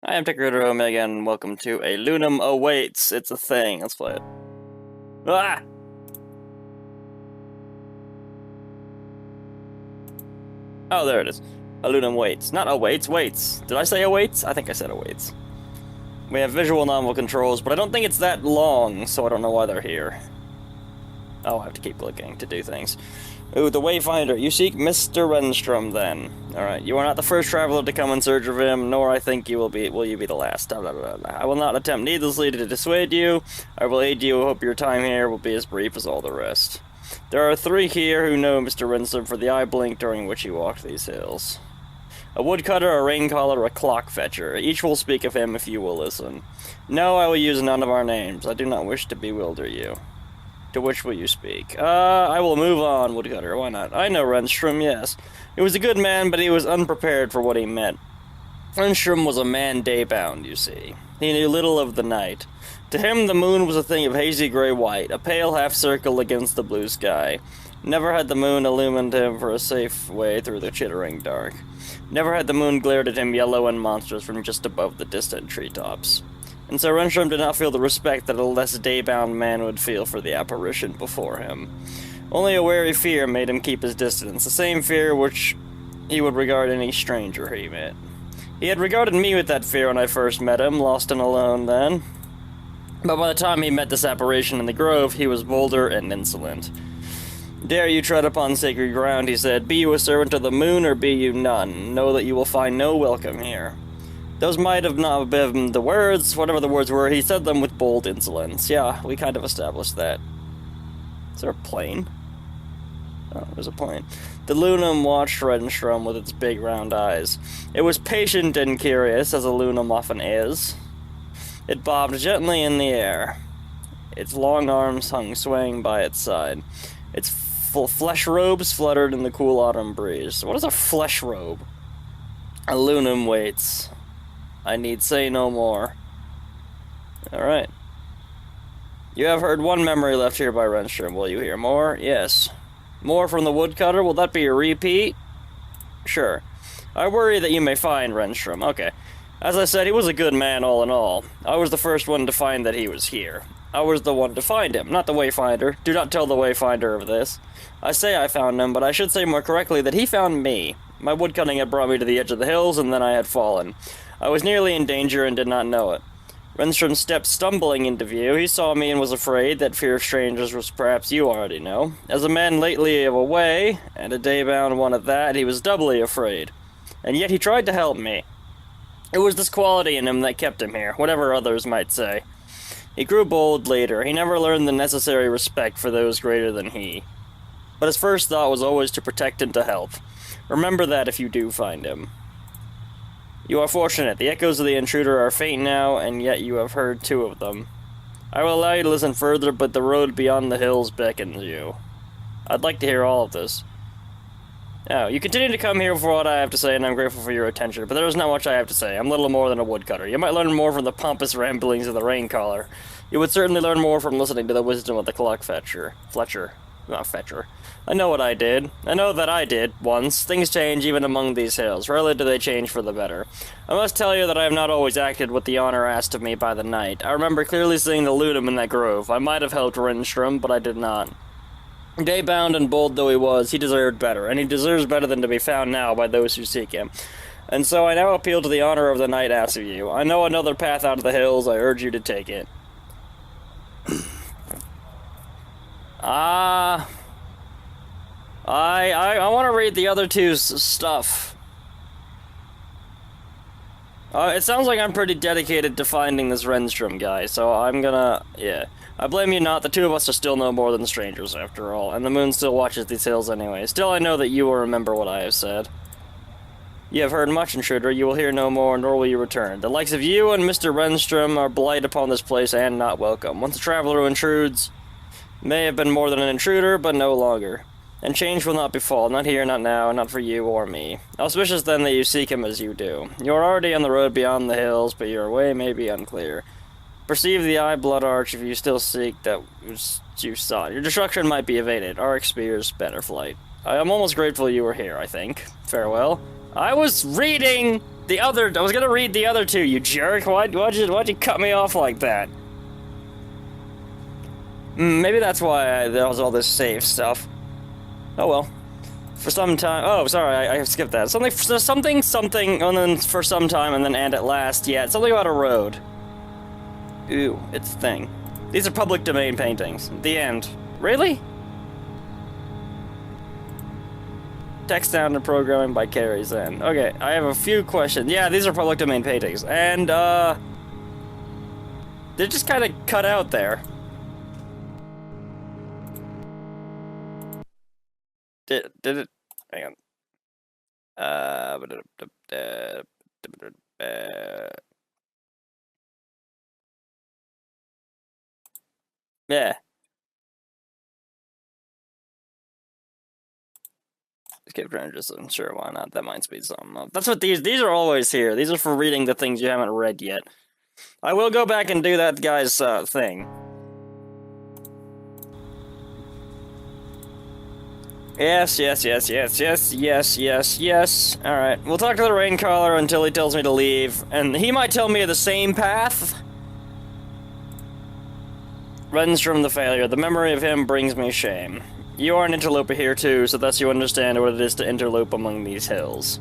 Hi, I'm Ticker Omega, and welcome to a Lunum Waits. It's a thing. Let's play it. Ah! Oh, there it is. A Lunum Waits. Not awaits, waits. Did I say awaits? I think I said awaits. We have visual novel controls, but I don't think it's that long, so I don't know why they're here. Oh, I have to keep looking to do things. Ooh, the Wayfinder. You seek Mr. Renstrom, then. Alright, you are not the first traveler to come in search of him, nor I think you will be the last. I will not attempt needlessly to dissuade you. I will aid you. Hope your time here will be as brief as all the rest. There are 3 here who know Mr. Renstrom for the eye blink during which he walked these hills. A woodcutter, a raincaller, a clock fetcher. Each will speak of him if you will listen. No, I will use none of our names. I do not wish to bewilder you. To which will you speak? I will move on, woodcutter. Why not? I know Renstrom, yes. He was a good man, but he was unprepared for what he met. Renstrom was a man day-bound, you see. He knew little of the night. To him, the moon was a thing of hazy gray-white, a pale half-circle against the blue sky. Never had the moon illumined him for a safe way through the chittering dark. Never had the moon glared at him yellow and monstrous from just above the distant treetops. And so Renstrom did not feel the respect that a less day-bound man would feel for the apparition before him. Only a wary fear made him keep his distance, the same fear which he would regard any stranger he met. He had regarded me with that fear when I first met him, lost and alone then. But by the time he met this apparition in the grove, he was bolder and insolent. Dare you tread upon sacred ground, he said. Be you a servant of the moon, or be you none. Know that you will find no welcome here. Those might have not been the words, whatever the words were, he said them with bold insolence. Yeah, we kind of established that. Is there a plane? Oh, there's a plane. The Lunum watched Renstrom with its big round eyes. It was patient and curious, as a Lunum often is. It bobbed gently in the air. Its long arms hung swaying by its side. Its flesh robes fluttered in the cool autumn breeze. What is a flesh robe? A Lunum Waits. I need say no more. Alright. You have heard one memory left here by Renstrom. Will you hear more? Yes. More from the woodcutter? Will that be a repeat? Sure. I worry that you may find Renstrom. Okay. As I said, he was a good man all in all. I was the first one to find that he was here. I was the one to find him, not the Wayfinder. Do not tell the Wayfinder of this. I say I found him, but I should say more correctly that he found me. My woodcutting had brought me to the edge of the hills, and then I had fallen. I was nearly in danger and did not know it. Renstrom stepped stumbling into view. He saw me and was afraid. That fear of strangers was perhaps you already know. As a man lately away, and a day-bound one at that, he was doubly afraid. And yet he tried to help me. It was this quality in him that kept him here, whatever others might say. He grew bold later. He never learned the necessary respect for those greater than he. But his first thought was always to protect and to help. Remember that if you do find him. You are fortunate. The echoes of the intruder are faint now, and yet you have heard 2 of them. I will allow you to listen further, but the road beyond the hills beckons you. I'd like to hear all of this. Oh, you continue to come here for what I have to say, and I'm grateful for your attention, but there is not much I have to say. I'm little more than a woodcutter. You might learn more from the pompous ramblings of the raincaller. You would certainly learn more from listening to the wisdom of the clock fetcher. Not fetcher. I know what I did. I know that I did, once. Things change even among these hills. Rarely do they change for the better. I must tell you that I have not always acted with the honor asked of me by the knight. I remember clearly seeing the Lunum in that grove. I might have helped Renstrom, but I did not. Day-bound and bold though he was, he deserved better, and he deserves better than to be found now by those who seek him. And so I now appeal to the honor of the knight asked of you. I know another path out of the hills. I urge you to take it. I want to read the other 2's stuff. It sounds like I'm pretty dedicated to finding this Renstrom guy, so I'm gonna, yeah. I blame you not, the 2 of us are still no more than strangers after all, and the moon still watches these hills anyway. Still I know that you will remember what I have said. You have heard much, intruder, you will hear no more, nor will you return. The likes of you and Mr. Renstrom are blight upon this place and not welcome. Once a traveler who intrudes may have been more than an intruder, but no longer. And change will not befall, not here, not now, not for you or me. Auspicious then that you seek him as you do. You are already on the road beyond the hills, but your way may be unclear. Perceive the eye-blood arch if you still seek that which you sought. Your destruction might be evaded. Our spears better flight. I am almost grateful you were here, I think. Farewell. I was reading the other... I was gonna read the other two, you jerk. Why'd you cut me off like that? Maybe that's why there was all this save stuff. Oh well. For some time... Oh, sorry, I skipped that. Something, and then for some time, and then at last. Yeah, it's something about a road. Ooh, it's a thing. These are public domain paintings. The end. Really? Text sound and programming by Carrie Zen. Okay, I have a few questions. Yeah, these are public domain paintings. And, they're just kind of cut out there. Did it? Hang on. Yeah. Escape just sure, why not? That might speed something up. That's what these are always here. These are for reading the things you haven't read yet. I will go back and do that guy's thing. Yes. Alright, we'll talk to the rain caller until he tells me to leave, and he might tell me the same path. Runs from the failure. The memory of him brings me shame. You are an interloper here too, so thus you understand what it is to interlope among these hills.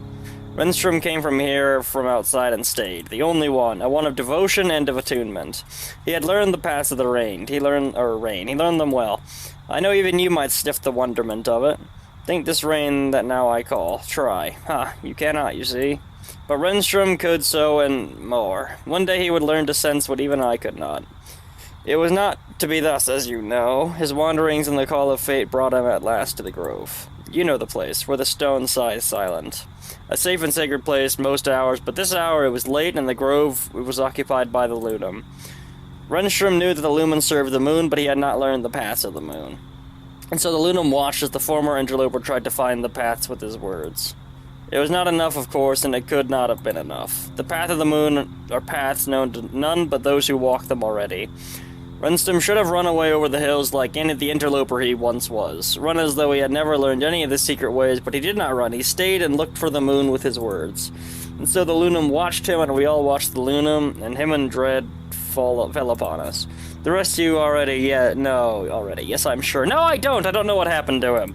Renstrom came from here, from outside, and stayed. The only one. A one of devotion and of attunement. He had learned the paths of the rain. He learned them well. I know even you might sniff the wonderment of it. Think this rain that now I call. Try. You cannot, you see. But Renstrom could so and more. One day he would learn to sense what even I could not. It was not to be thus, as you know. His wanderings and the call of fate brought him at last to the grove. You know the place, where the stone sighs silent. A safe and sacred place most hours, but this hour it was late and the grove was occupied by the Lunum. Renstrom knew that the Lumen served the moon, but he had not learned the paths of the moon. And so the Lunum watched as the former interloper tried to find the paths with his words. It was not enough, of course, and it could not have been enough. The path of the moon are paths known to none but those who walk them already. Renstrom should have run away over the hills like any of the interloper he once was. Run as though he had never learned any of the secret ways, but he did not run. He stayed and looked for the moon with his words. And so the Lunum watched him, and we all watched the Lunum, and him and dread fell upon us. The rest of you already, yes, I'm sure. No, I don't know what happened to him.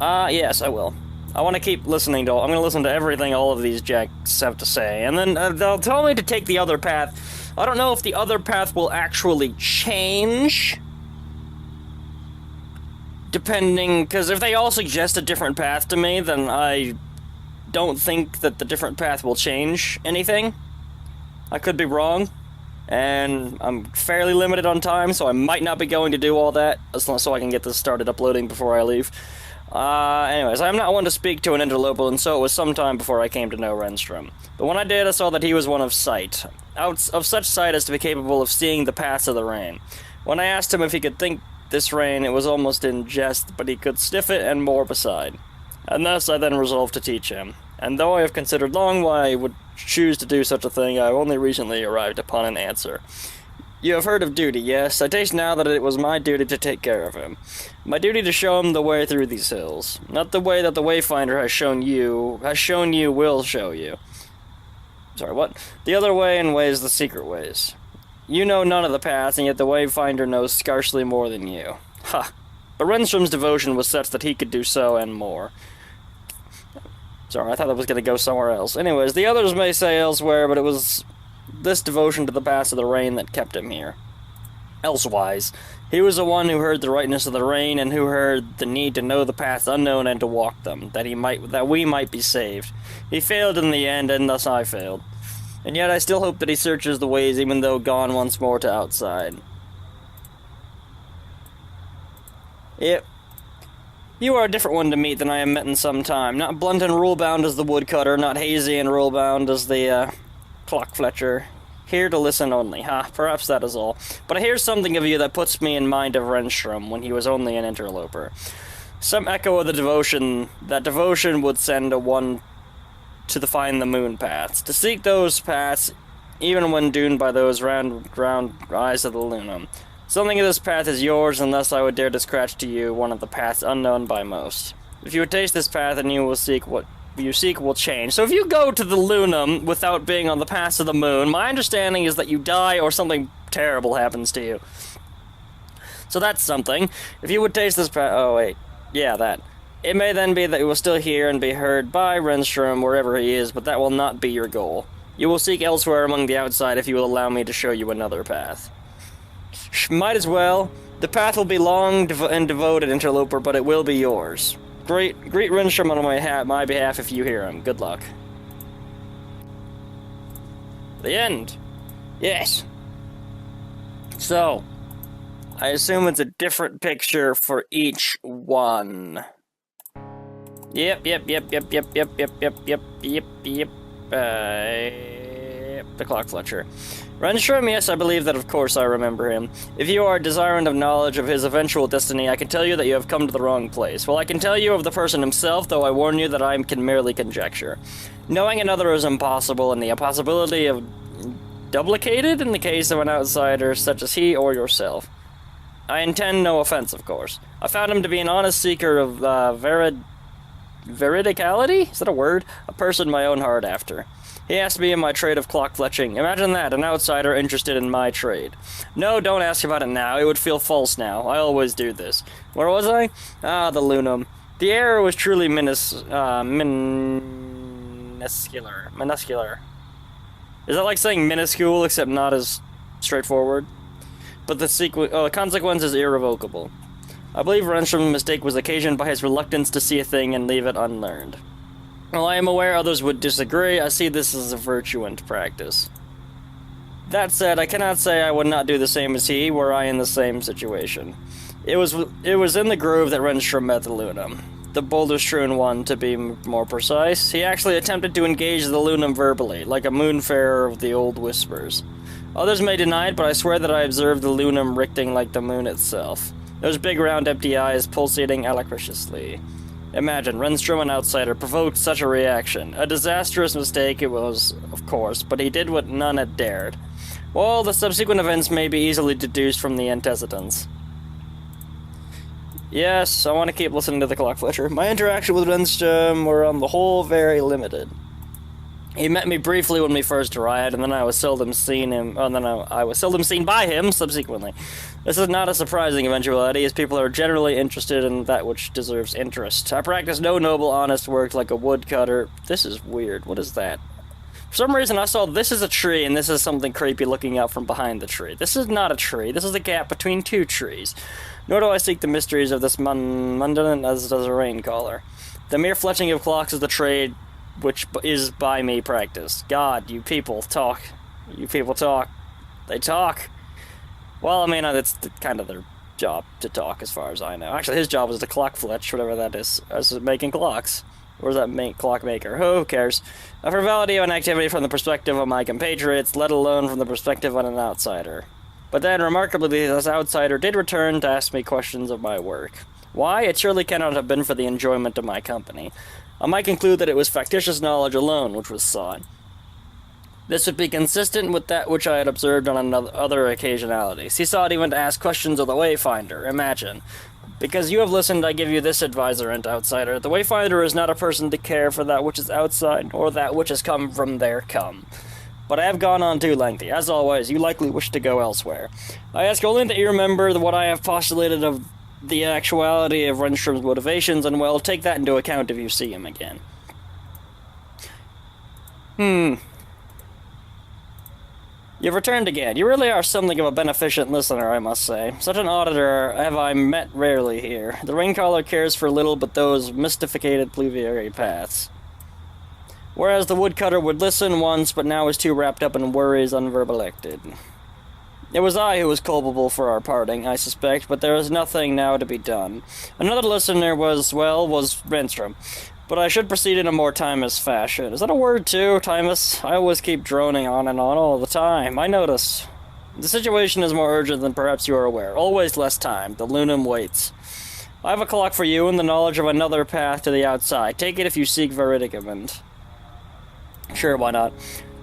Yes, I will. I want to keep listening I'm going to listen to everything all of these jacks have to say, and then they'll tell me to take the other path. I don't know if the other path will actually change, depending, because if they all suggest a different path to me, then I don't think that the different path will change anything. I could be wrong, and I'm fairly limited on time, so I might not be going to do all that, so I can get this started uploading before I leave. Anyways, I'm not one to speak to an interloper, and so it was some time before I came to know Renstrom. But when I did, I saw that he was one of sight, of such sight as to be capable of seeing the paths of the rain. When I asked him if he could think this rain, it was almost in jest, but he could sniff it and more beside. And thus I then resolved to teach him. And though I have considered long why I would choose to do such a thing, I have only recently arrived upon an answer. You have heard of duty, yes. I taste now that it was my duty to take care of him. My duty to show him the way through these hills. Not the way that the Wayfinder has shown you, will show you. Sorry, what? The other way and ways the secret ways. You know none of the paths, and yet the Wayfinder knows scarcely more than you. Ha! But Renstrom's devotion was such that he could do so and more. Sorry, I thought I was going to go somewhere else. Anyways, the others may say elsewhere, but it was this devotion to the paths of the rain that kept him here. Elsewise, he was the one who heard the rightness of the rain, and who heard the need to know the paths unknown and to walk them, that we might be saved. He failed in the end, and thus I failed. And yet I still hope that he searches the ways, even though gone once more to outside. Yep. You are a different one to meet than I have met in some time. Not blunt and rule-bound as the woodcutter, not hazy and rule-bound as the, clock fletcher. Here to listen only, perhaps that is all. But I hear something of you that puts me in mind of Renstrom when he was only an interloper. Some echo of the devotion, that devotion would send a one to find the moon paths, to seek those paths, even when doomed by those round eyes of the Lunum. Something of this path is yours, and thus I would dare to scratch to you one of the paths unknown by most. If you would taste this path, and you will seek what you seek will change. So if you go to the Lunum without being on the path to the moon, my understanding is that you die or something terrible happens to you. So that's something. If you would taste this oh wait, yeah, that. It may then be that you will still hear and be heard by Renstrom wherever he is, but that will not be your goal. You will seek elsewhere among the outside if you will allow me to show you another path. Might as well. The path will be long and devoted, interloper, but it will be yours. Greet Renstrom on my behalf if you hear him. Good luck. The end. Yes. So, I assume it's a different picture for each one. Yep. The Clock Fletcher. Renstrom, yes, I believe that of course I remember him. If you are desiring of knowledge of his eventual destiny, I can tell you that you have come to the wrong place. Well, I can tell you of the person himself, though I warn you that I can merely conjecture. Knowing another is impossible, and the impossibility of duplicated in the case of an outsider such as he or yourself. I intend no offense, of course. I found him to be an honest seeker of veridicality? Is that a word? A person my own heart after. He asked me in my trade of clock fletching. Imagine that, an outsider interested in my trade. No, don't ask about it now. It would feel false now. I always do this. Where was I? Ah, the Lunum. The error was truly minuscular. Is that like saying minuscule, except not as straightforward? But the consequence is irrevocable. I believe Renstrom's mistake was occasioned by his reluctance to see a thing and leave it unlearned. While I am aware others would disagree, I see this as a virtue and practice. That said, I cannot say I would not do the same as he, were I in the same situation. It was in the groove that Renstrom met the Lunum. The boulder-strewn one, to be more precise. He actually attempted to engage the Lunum verbally, like a moonfarer of the old whispers. Others may deny it, but I swear that I observed the Lunum ricting like the moon itself. Those big round empty eyes pulsating alariciously. Imagine, Renstrom, an outsider, provoked such a reaction. A disastrous mistake it was, of course, but he did what none had dared. Well, the subsequent events may be easily deduced from the antecedents. Yes, I want to keep listening to the Clock Fletcher. My interaction with Renstrom were on the whole very limited. He met me briefly when we first arrived, and then I was seldom seen I was seldom seen by him subsequently. This is not a surprising eventuality, as people are generally interested in that which deserves interest. I practice no noble, honest work like a woodcutter. This is weird. What is that? For some reason, I saw this is a tree, and this is something creepy looking out from behind the tree. This is not a tree. This is a gap between two trees. Nor do I seek the mysteries of this mundane as does a rain caller. The mere fletching of clocks is the trade which is by me practiced. God, you people talk. You people talk. They talk. Well, I mean, it's kind of their job to talk, as far as I know. Actually, his job is to clock fletch, whatever that is, as making clocks. Or is that clockmaker? Who cares? A frivolity of an activity from the perspective of my compatriots, let alone from the perspective of an outsider. But then, remarkably, this outsider did return to ask me questions of my work. Why? It surely cannot have been for the enjoyment of my company. I might conclude that it was factitious knowledge alone which was sought. This would be consistent with that which I had observed on other occasionalities. He sought even to ask questions of the Wayfinder. Imagine. Because you have listened, I give you this advisor and outsider. The Wayfinder is not a person to care for that which is outside, or that which has come from there come. But I have gone on too lengthy. As always, you likely wish to go elsewhere. I ask only that you remember what I have postulated of the actuality of Renstrom's motivations, and well, take that into account if you see him again. You've returned again. You really are something of a beneficent listener, I must say. Such an auditor have I met rarely here. The raincaller cares for little but those mystificated pluviary paths. Whereas the woodcutter would listen once, but now is too wrapped up in worries unverbalected. It was I who was culpable for our parting, I suspect, but there is nothing now to be done. Another listener was Renstrom. But I should proceed in a more timeless fashion. Is that a word, too, timeless? I always keep droning on and on all the time. I notice. The situation is more urgent than perhaps you are aware. Always less time. The Lunum Waits. I have a clock for you and the knowledge of another path to the outside. Take it if you seek veridicament. Sure, why not?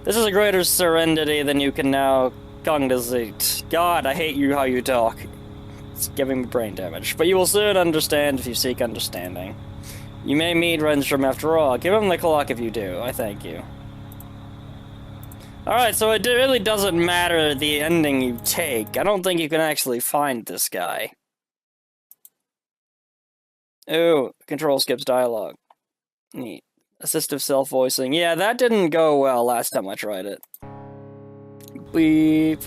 This is a greater serenity than you can now cognizate. God, I hate you how you talk. It's giving me brain damage. But you will soon understand if you seek understanding. You may meet Renstrom after all. Give him the clock if you do. I thank you. Alright, so it really doesn't matter the ending you take. I don't think you can actually find this guy. Ooh, control skips dialogue. Neat. Assistive self-voicing. Yeah, that didn't go well last time I tried it. Beep.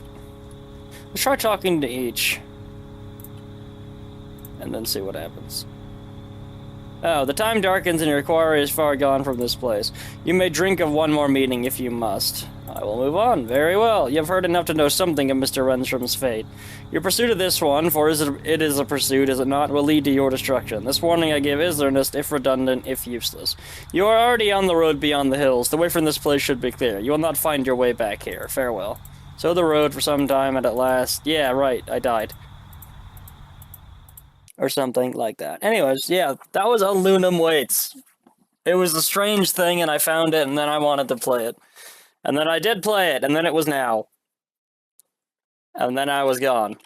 Let's try talking to each. And then see what happens. Oh, the time darkens and your quarry is far gone from this place. You may drink of one more meeting if you must. I will move on. Very well. You have heard enough to know something of Mr. Renstrom's fate. Your pursuit of this one, for it is a pursuit, is it not, will lead to your destruction. This warning I give is earnest, if redundant, if useless. You are already on the road beyond the hills. The way from this place should be clear. You will not find your way back here. Farewell. So the road for some time, and at last... Yeah, right, I died. Or something like that. Anyways, yeah, that was a Lunum Waits. It was a strange thing, and I found it, and then I wanted to play it. And then I did play it, and then it was now. And then I was gone.